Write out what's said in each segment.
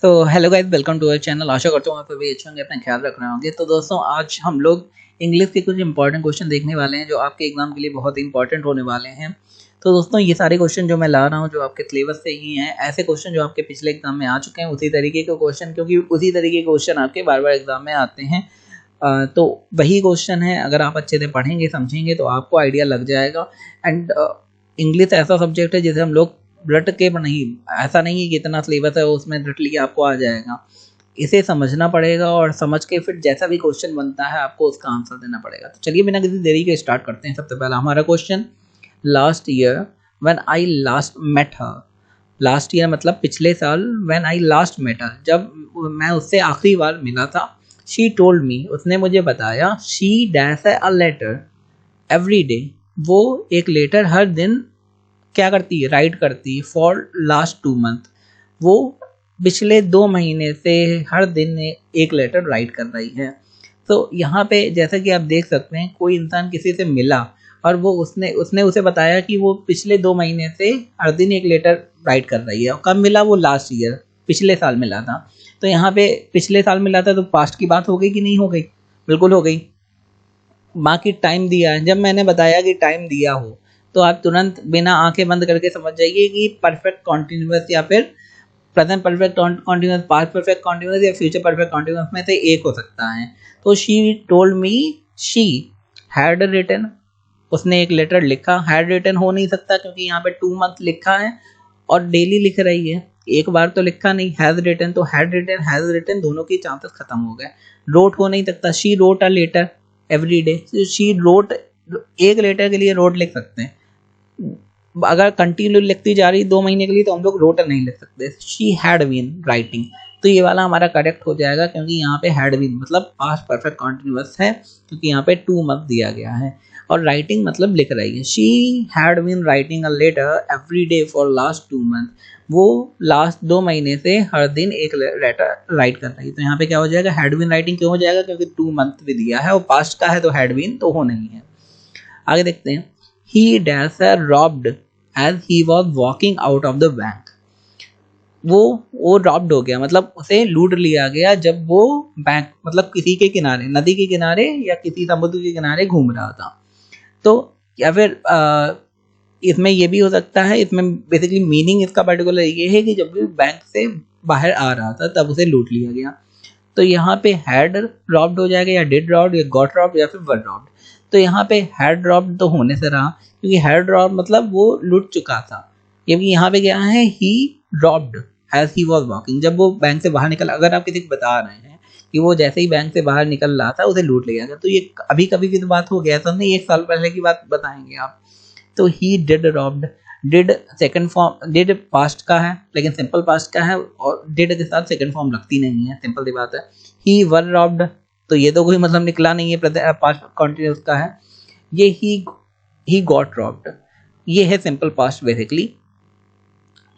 तो hello guys, welcome to our channel. आशा करता हूँ आप सभी अच्छे होंगे, अपना ख्याल रख रहे होंगे। तो दोस्तों, आज हम लोग इंग्लिश के कुछ इंपॉर्टेंट क्वेश्चन देखने वाले हैं जो आपके एग्जाम के लिए बहुत ही इंपॉर्टेंट होने वाले हैं। तो दोस्तों, ये सारे क्वेश्चन जो मैं ला रहा हूँ जो आपके सिलेबस से ही हैं, ऐसे क्वेश्चन जो आपके पिछले एग्जाम में आ चुके हैं उसी तरीके के क्वेश्चन, क्योंकि उसी तरीके के क्वेश्चन आपके बार बार एग्जाम में आते हैं। तो वही क्वेश्चन है, अगर आप अच्छे से पढ़ेंगे समझेंगे तो आपको आइडिया लग जाएगा। एंड इंग्लिश ऐसा सब्जेक्ट है जिसे हम लोग रट के नहीं, ऐसा नहीं है कि इतना सिलेबस है उसमें रट लिया आपको आ जाएगा। इसे समझना पड़ेगा और समझ के फिर जैसा भी क्वेश्चन बनता है आपको उसका आंसर देना पड़ेगा। तो चलिए बिना किसी देरी के स्टार्ट करते हैं। सबसे पहला हमारा question, last year when I last met her. Last year मतलब पिछले साल, when I last met her, जब मैं उससे आखिरी बार मिला था। शी टोल्ड मी, उसने मुझे बताया। She dash a letter every day, वो एक लेटर हर दिन क्या करती है, राइट करती है। फॉर लास्ट 2 मंथ, वो पिछले 2 महीने से हर दिन एक लेटर राइट कर रही है। तो यहाँ पे जैसा कि आप देख सकते हैं, कोई इंसान किसी से मिला और वो उसने उसे बताया कि वो पिछले 2 महीने से हर दिन एक लेटर राइट कर रही है। और कब मिला? वो लास्ट ईयर, पिछले साल मिला था। तो यहाँ पे पिछले साल मिला था तो पास्ट की बात हो गई कि नहीं हो गई? बिल्कुल हो गई। बाकी टाइम दिया है, जब मैंने बताया कि टाइम दिया हो तो आप तुरंत बिना आंखें बंद करके समझ जाइए कि परफेक्ट कॉन्टिन्यूअस या फिर present perfect continuous, past perfect continuous या फ्यूचर परफेक्ट कॉन्टिन्यूअस में से एक हो सकता है। तो she told me she had written, उसने एक लेटर लिखा। हैड रिटन हो नहीं सकता क्योंकि यहाँ पे 2 मंथ लिखा है और डेली लिख रही है, एक बार तो लिखा नहीं। हैज रिटन, तो हैज रिटन दोनों के चांसेस खत्म हो गए। रोट हो नहीं सकता। She wrote a letter every day, she wrote, एक लेटर के लिए रोट लिख सकते हैं। अगर कंटिन्यू लिखती जा रही 2 महीने के लिए तो हम लोग रोट नहीं लिख सकते। शी हैड बीन राइटिंग, तो ये वाला हमारा करेक्ट हो जाएगा क्योंकि यहाँ पे हैड बीन मतलब पास्ट परफेक्ट कॉन्टिन्यूअस है, क्योंकि यहाँ पे 2 मंथ दिया गया है। और राइटिंग मतलब लिख रही है। She had been writing a letter every day for last 2 month, वो लास्ट 2 महीने से हर दिन एक लेटर राइट कर रही है। तो यहाँ पे क्या हो जाएगा? हैड बीन राइटिंग क्यों हो जाएगा? क्योंकि 2 मंथ भी दिया है और पास्ट का है तो हैड बीन तो हो नहीं है। आगे देखते हैं। He dash robbed as he was walking out of the bank. वो रॉब्ड हो गया मतलब उसे लूट लिया गया जब वो बैंक मतलब किसी के किनारे, नदी के किनारे या किसी समुद्र के किनारे घूम रहा था। तो या फिर इसमें ये भी हो सकता है, इसमें बेसिकली मीनिंग इसका पर्टिकुलर ये है कि जब भी बैंक से बाहर आ रहा था तब उसे लूट लिया गया। तो यहाँ पे हैड रॉब्ड हो जाएगा, या डिड रॉब्ड, या गॉट रॉब्ड, या फिर वर रॉब्ड। तो यहाँ पे हैड रॉब्ड तो होने से रहा, क्योंकि हैड रॉब्ड मतलब वो लूट चुका था। क्योंकि यहाँ पे क्या है? He robbed as he was walking, जब वो बैंक से बाहर निकल, अगर आप किसी को बता रहे हैं कि वो जैसे ही बैंक से बाहर निकल रहा था उसे लूट लिया गया, तो ये अभी कभी की तो बात हो गया, ऐसा नहीं 1 साल पहले की बात बताएंगे आप। तो he did robbed, did second form, did past का है लेकिन सिंपल पास्ट का है और डिड के साथ सेकंड फॉर्म लगती नहीं है, सिंपल सी बात है। ही वर रॉब्ड, तो ये तो कोई मतलब निकला नहीं है, पास्ट कॉन्टिन्यूअस का है। ये ही गॉट रॉब्ड, ये है सिंपल पास्ट। बेसिकली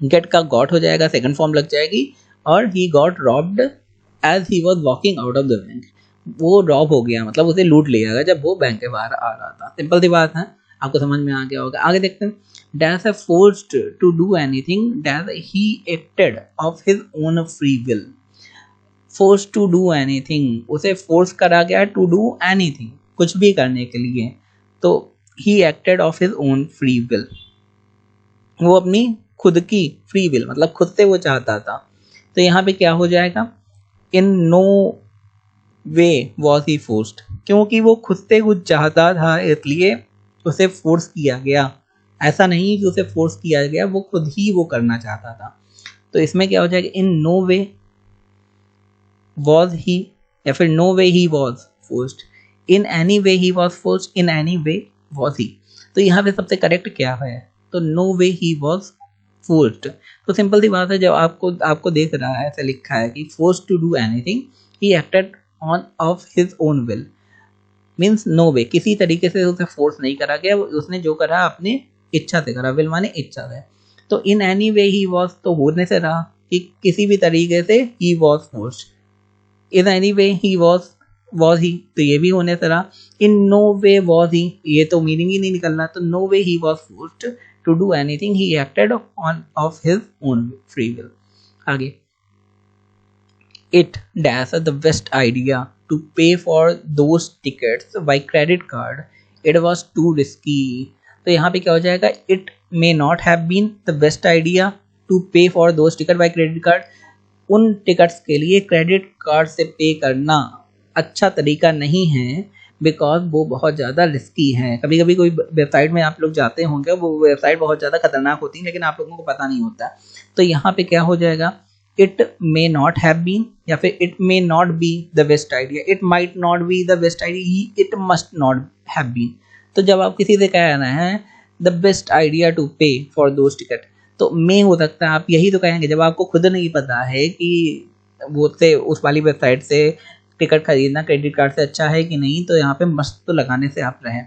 गेट का गॉट हो जाएगा, सेकंड फॉर्म लग जाएगी, और he got robbed as he was walking out of the bank, वो रॉब हो गया मतलब उसे लूट लिया गया जब वो बैंक के बाहर आ रहा था। सिंपल सी बात है, आपको समझ में आ गया होगा। आगे देखते हैं। डैश है forced to do anything, dash he acted of his own free will. Force to do anything, उसे फोर्स करा गया टू डू एनीथिंग, कुछ भी करने के लिए। तो ही acted of his own free will, वो अपनी खुद की फ्री विल मतलब खुद से वो चाहता था। तो यहाँ पे क्या हो जाएगा? In no way was he forced, क्योंकि वो खुद से कुछ चाहता था इसलिए उसे फोर्स किया गया। ऐसा नहीं कि उसे फोर्स किया गया, वो खुद ही वो करना चाहता था। तो इसमें क्या हो जाएगा? In no way was he, या फिर no way he was forced, in any way he was forced, in any way was he. तो यहाँ पे सबसे करेक्ट क्या है? तो no way he was forced. तो सिंपल सी बात है, जब आपको देख रहा है ऐसा लिखा है कि forced to do anything, he acted on of his own will, means no way, किसी तरीके से उसे फोर्स नहीं करा गया, उसने जो करा अपने इच्छा से करा। विल माने इच्छा से। तो इन एनी वे ही वॉज तो होने से रहा कि किसी भी तरीके से ही was forced. In any way he was he, तो ये भी होने से रहा। इन नो वे वॉज ही, ये तो मीनिंग ही नहीं निकल रहा। तो no way he was forced to do anything, he acted on of his own free will. आगे it dash the best idea to pay for those tickets by credit card. It was too risky. तो यहाँ पे क्या हो जाएगा, it may not have been the best idea to pay for those tickets by credit card. उन tickets के लिए credit card से पे करना अच्छा तरीका नहीं है, बिकॉज वो बहुत ज़्यादा रिस्की है. कभी कभी कोई वेबसाइट में आप लोग जाते होंगे, वो वेबसाइट बहुत ज़्यादा खतरनाक होती है, लेकिन आप लोगों को पता नहीं होता. तो यहाँ पे क्या हो जाएगा, it may not have been, या फिर it may not be the best idea, it might not be the best idea, it must not have been. तो जब आप किसी से कह रहे हैं the best idea to pay for those ticket, तो मे हो सकता है आप यही तो कहेंगे जब आपको खुद नहीं पता है कि वो से उस वाली वेबसाइट से टिकट खरीदना क्रेडिट कार्ड से अच्छा है कि नहीं. तो यहाँ पे मस्त तो लगाने से आप रहें,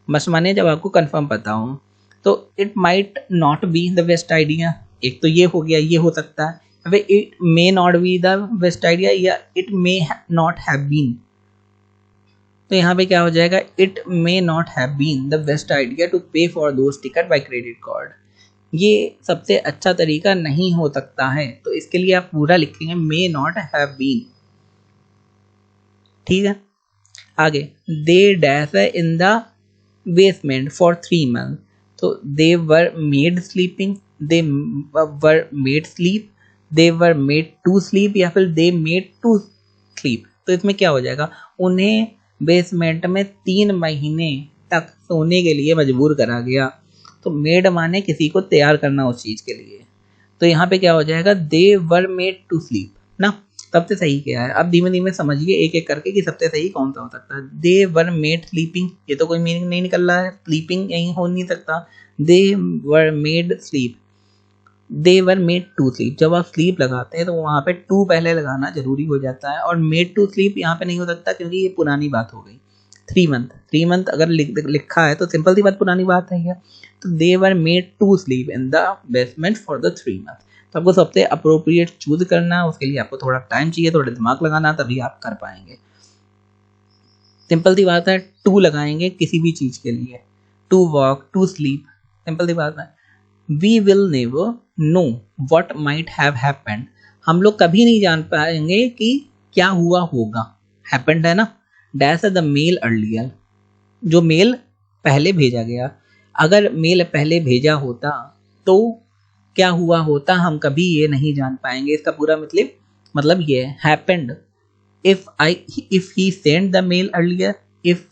मस्त माने जब आपको कंफर्म पता हो. तो it might not be the best idea, एक तो ये हो गया, ये हो सकता है. It may not be the best idea, या it may not have been. तो यहाँ पे क्या हो जाएगा, it may not have been the best idea to pay for those ticket by credit card. ये सबसे अच्छा तरीका नहीं हो सकता है, तो इसके लिए आप पूरा लिखेंगे मे नॉट हैव बीन. ठीक है. आगे, they dash in the basement for 3 months. तो they were made sleeping, they were made sleep, they were made to sleep, या फिर दे मेड टू स्लीप. तो इसमें क्या हो जाएगा, उन्हें बेसमेंट में 3 महीने तक सोने के लिए मजबूर करा गया. तो मेड माने किसी को तैयार करना उस चीज़ के लिए. तो यहाँ पे क्या हो जाएगा, दे वर मेड टू स्लीप ना. सबसे सही क्या है, अब धीमे धीमे समझिए एक एक करके कि सबसे सही कौन सा हो सकता है. दे वर मेड स्लीपिंग, ये तो कोई मीनिंग नहीं निकल रहा है, स्लीपिंग यहीं हो नहीं सकता. They were made sleep, they were made to sleep. जब आप स्लीप लगाते हैं तो वहाँ पे टू पहले लगाना जरूरी हो जाता है, और मेड टू स्लीप यहाँ पे नहीं हो सकता क्योंकि ये पुरानी बात हो गई. 3 month अगर लिखा है तो सिंपल सी बात पुरानी बात है. तो they were made to sleep in the basement for the 3 months. तो आपको सबसे अप्रोप्रिएट चूज करना, उसके लिए आपको थोड़ा टाइम चाहिए, थोड़ा दिमाग लगाना, तभी आप कर पाएंगे. सिंपल सी बात है, टू लगाएंगे किसी भी चीज़ के लिए, to walk, to sleep, simple सी बात है. We will never know what might have happened. हम लोग कभी नहीं जान पाएंगे कि क्या हुआ होगा. हैपेंड है ना. डैश द मेल अर्लियर, जो मेल पहले भेजा गया. अगर मेल पहले भेजा होता तो क्या हुआ होता, हम कभी ये नहीं जान पाएंगे. इसका पूरा मतलब ये है, happened if he sent the mail earlier, if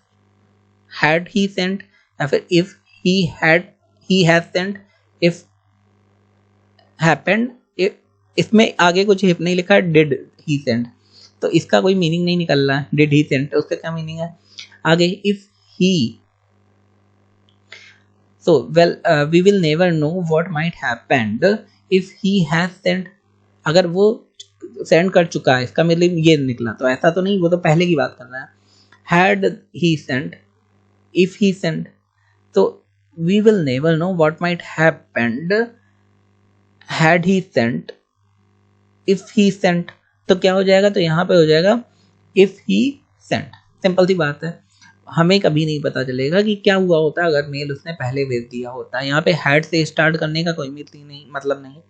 had he sent, या फिर if he has sent, if happened, इसमें आगे कुछ हिप नहीं लिखा, did he send. तो इसका कोई मीनिंग नहीं निकल रहा है. did he send, उसका क्या मीनिंग है. आगे, if he, so well we will never know what might happened if he has sent. अगर वो सेंड कर चुका है, इसका मतलब ये निकला. तो ऐसा तो नहीं, वो तो पहले की बात कर रहा है. had he sent, if he sent, तो we will never know what might happened had he sent, if he sent. तो क्या हो जाएगा, तो यहाँ पे हो जाएगा if he sent. सिंपल सी बात है, हमें कभी नहीं पता चलेगा कि क्या हुआ होता अगर मेल उसने पहले भेज दिया होता. यहाँ पे had से स्टार्ट करने का कोई मतलब नहीं.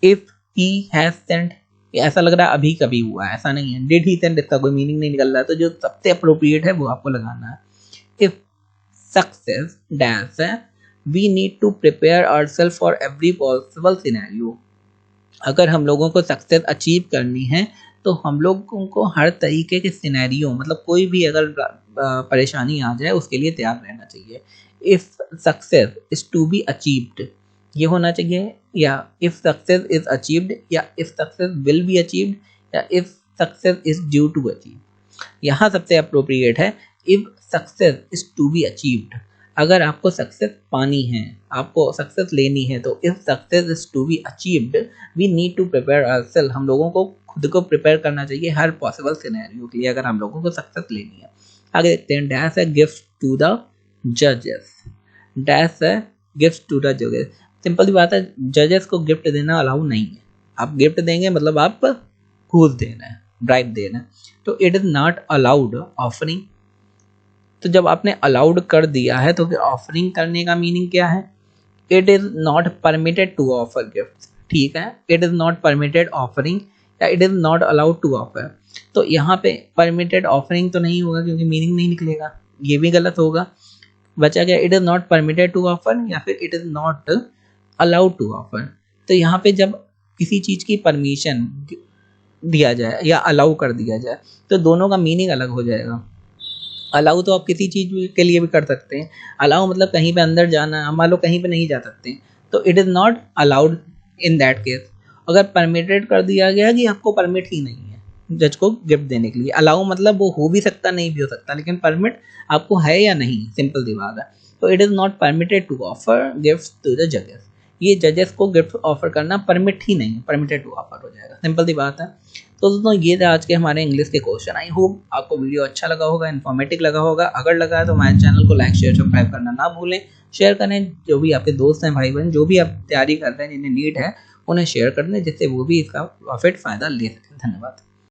if he has sent, ऐसा लग रहा है अभी कभी हुआ है, ऐसा नहीं है. did he send, इसका कोई मीनिंग नहीं निकल रहा है. तो जो सबसे अप्रोप्रिएट है वो आपको लगाना है. if success dash है, we need to prepare ourselves for every possible scenario. अगर हम लोगों को सक्सेस अचीव करनी है तो हम लोगों को हर तरीके के सिनेरियो, मतलब कोई भी अगर परेशानी आ जाए उसके लिए तैयार रहना चाहिए. If success is to be achieved, ये होना चाहिए, या इफ सक्सेस इज अचीव्ड, या if success will be achieved, या if success is due to achieve. यहाँ सबसे अप्रोप्रिएट है if success is to be achieved. अगर आपको सक्सेस पानी है, आपको सक्सेस लेनी है, तो if success is to be achieved we need to prepare ourself. हम लोगों को खुद को प्रिपेयर करना चाहिए हर पॉसिबल सिनेरियो के लिए, अगर हम लोगों को सक्सेस लेनी है. आगे देखते हैं. डैश है गिफ्ट टू द जजेस. डैश है गिफ्ट टू द जजेस. सिंपल सी बात है, जजेस को गिफ्ट देना अलाउ नहीं है. आप गिफ्ट देंगे मतलब आप घूस देना है, ब्राइब देना है. तो it is not allowed offering. तो जब आपने अलाउड कर दिया है तो फिर ऑफरिंग करने का मीनिंग क्या है. It is not permitted to offer gift. ठीक है, it is not permitted offering, या it is not allowed to offer. तो यहाँ पे परमिटेड ऑफरिंग तो नहीं होगा क्योंकि मीनिंग नहीं निकलेगा, ये भी गलत होगा। बचा गया it is not permitted to offer या फिर it is not allowed to offer. तो यहाँ पे जब किसी चीज़ की परमिशन दिया जाए या अलाउ कर दिया जाए तो दोनों का मीनिंग अलग हो जाएगा। अलाउ तो आप किसी चीज़ के लिए भी कर सकते हैं, अलाउ मतलब कहीं पे अंदर जाना, मान लो कहीं पे नहीं जा सकते तो it is not allowed in that case. अगर परमिटेड कर दिया गया कि आपको परमिट ही नहीं है जज को गिफ्ट देने के लिए, अलाउ मतलब वो हो भी सकता नहीं भी हो सकता, लेकिन परमिट आपको है या नहीं, सिंपल सी बात है। तो it is not permitted to offer gift to the जजेस, ये जजेस को गिफ्ट ऑफर करना परमिट ही नहीं, परमिटेड टू ऑफर हो जाएगा, सिंपल सी बात है। तो दोस्तों ये थे आज के हमारे इंग्लिश के क्वेश्चन। आई होप आपको वीडियो अच्छा लगा होगा, इन्फॉर्मेटिव लगा होगा। अगर लगा है तो हमारे चैनल को लाइक शेयर सब्सक्राइब करना ना भूलें। शेयर करें, जो भी आपके दोस्त हैं, भाई बहन, जो भी आप तैयारी कर रहे हैं, जिन्हें नीड है उन्हें शेयर कर दें, जिससे वो भी इसका प्रॉफिट फ़ायदा ले सकें। धन्यवाद।